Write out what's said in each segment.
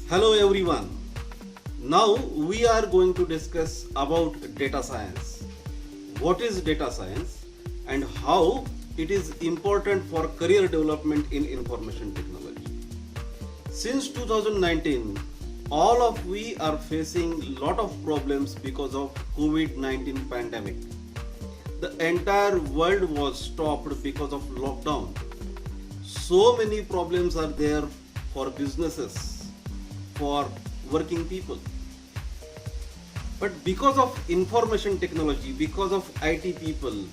Hello everyone. Now we are going to discuss about data science. What is data science and how it is important for career development in information technology. Since 2019, all of we are facing lot of problems because of COVID-19 pandemic. The entire world was stopped because of lockdown. So many problems are there for businesses, for working people. But because of information technology, because of IT people,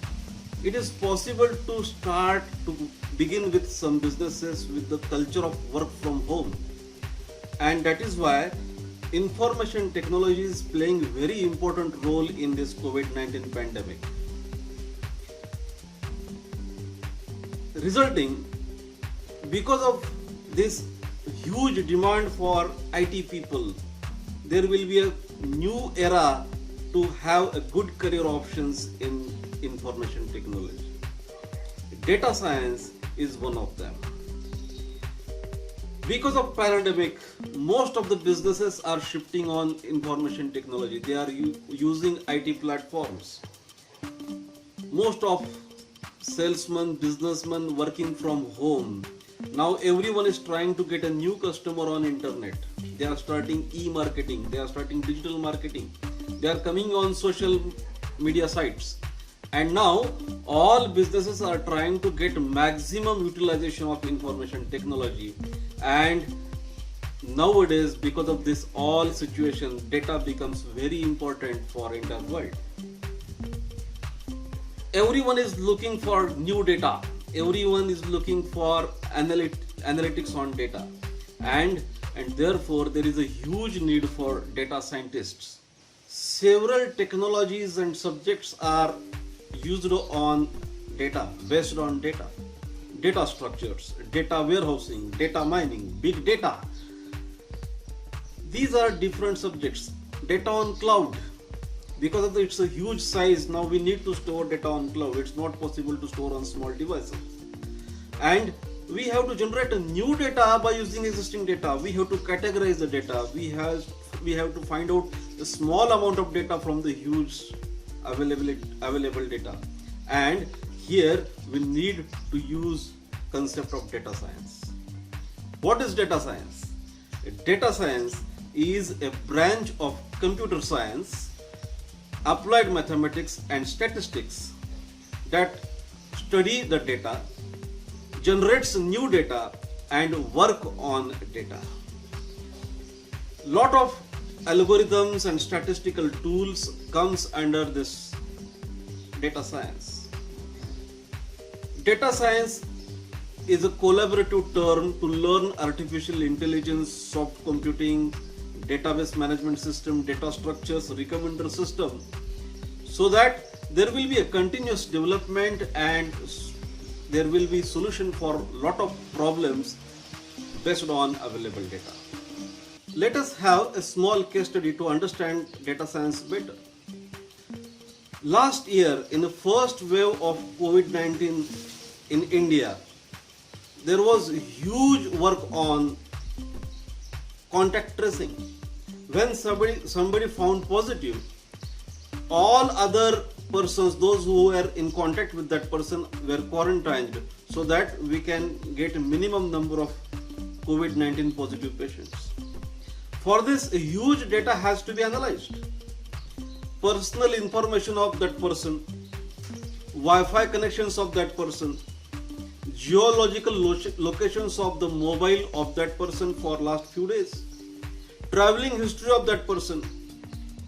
it is possible to begin with some businesses with the culture of work from home. And that is why information technology is playing a very important role in this COVID-19 pandemic. Resulting, because of this huge demand for IT people, there will be a new era to have a good career options in information technology. Data science is one of them. Because of pandemic, most of the businesses are shifting on information technology. They are using IT platforms. Most of salesmen, businessmen working from home. Now everyone is trying to get a new customer on internet. They are starting e-marketing, they are starting digital marketing, they are coming on social media sites. And now all businesses are trying to get maximum utilization of information technology. And nowadays, because of this all situation, data becomes very important for entire world. Everyone is looking for new data. Everyone is looking for analytics on data. And therefore there is a huge need for data scientists. Several technologies and subjects are used on data, based on data. Data structures, data warehousing, data mining, big data. These are different subjects. Data on cloud. Because of it's a huge size, now we need to store data on cloud. It's not possible to store on small devices. And we have to generate a new data by using existing data. We have to categorize the data. We have to find out a small amount of data from the huge available data. And here we need to use concept of data science. What is data science? Data science is a branch of computer science, applied mathematics and statistics that study the data, generates new data and work on data. Lot of algorithms and statistical tools comes under this data science. Data science is a collaborative term to learn artificial intelligence, soft computing, database management system, data structures, recommender system, so that there will be a continuous development and there will be solution for a lot of problems based on available data. Let us have a small case study to understand data science better. Last year, in the first wave of COVID-19 in India, there was huge work on contact tracing. When somebody found positive, all other persons, those who were in contact with that person, were quarantined so that we can get a minimum number of COVID-19 positive patients. For this, a huge data has to be analyzed. Personal information of that person, Wi-Fi connections of that person, geological locations of the mobile of that person for last few days, traveling history of that person,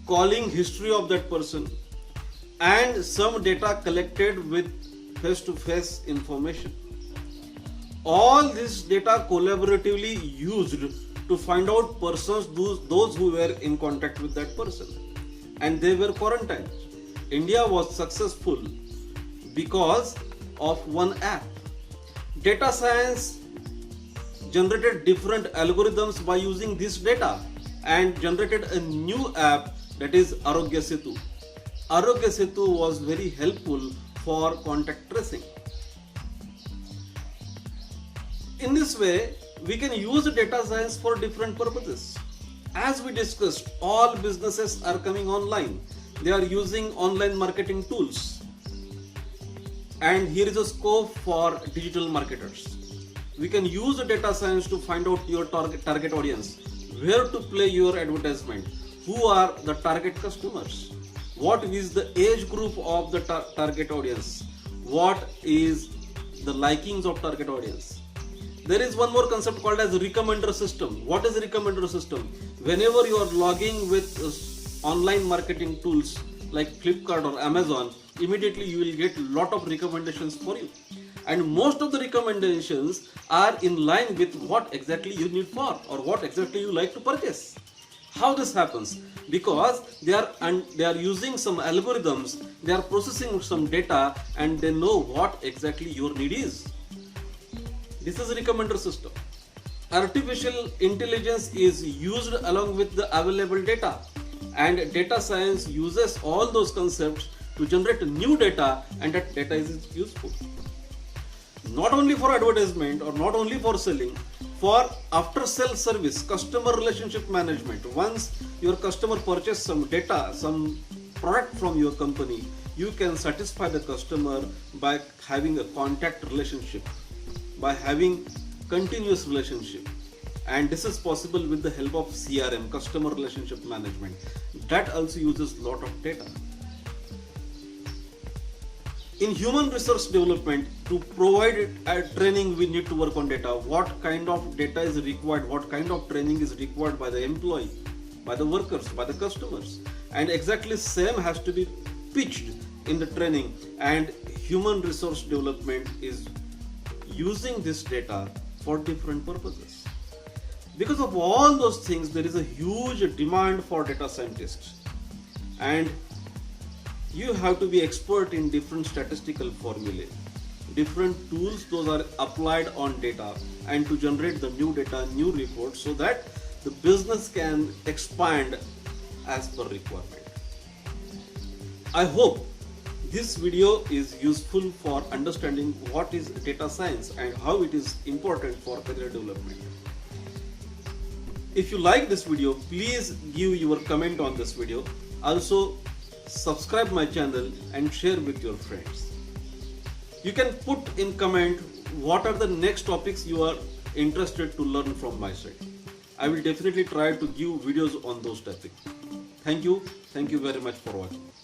calling history of that person, and some data collected with face-to-face information. All this data collaboratively used to find out persons, those who were in contact with that person, and they were quarantined. India was successful because of one app. Data science generated different algorithms by using this data and generated a new app, that is Arogya Setu. Arogya Setu was very helpful for contact tracing. In this way, we can use data science for different purposes. As we discussed, all businesses are coming online. They are using online marketing tools. And here is a scope for digital marketers. We can use the data science to find out your target audience, where to play your advertisement, who are the target customers, what is the age group of the target audience, what is the likings of target audience. There is one more concept called as recommender system. What is a recommender system? Whenever you are logging with online marketing tools like Flipkart or Amazon, immediately you will get a lot of recommendations for you. And most of the recommendations are in line with what exactly you need for or what exactly you like to purchase. How this happens? Because they are using some algorithms, they are processing some data, and they know what exactly your need is. This is a recommender system. Artificial intelligence is used along with the available data, and data science uses all those concepts to generate new data, and that data is useful not only for advertisement or not only for selling, for after sale service, customer relationship management. Once your customer purchase some data, some product from your company, you can satisfy the customer by having a contact relationship, by having continuous relationship. And this is possible with the help of CRM, customer relationship management. That also uses lot of data. In human resource development, to provide training, we need to work on data. What kind of data is required? What kind of training is required by the employee, by the workers, by the customers? And exactly same has to be pitched in the training. And human resource development is using this data for different purposes. Because of all those things, there is a huge demand for data scientists. And you have to be expert in different statistical formulae, different tools those are applied on data, and to generate the new data, new reports, so that the business can expand as per requirement. I hope this video is useful for understanding what is data science and how it is important for career development. If you like this video, please give your comment on this video. Also, subscribe my channel and share with your friends. You can put in comment what are the next topics you are interested to learn from my side. I will definitely try to give videos on those topics. Thank you very much for watching.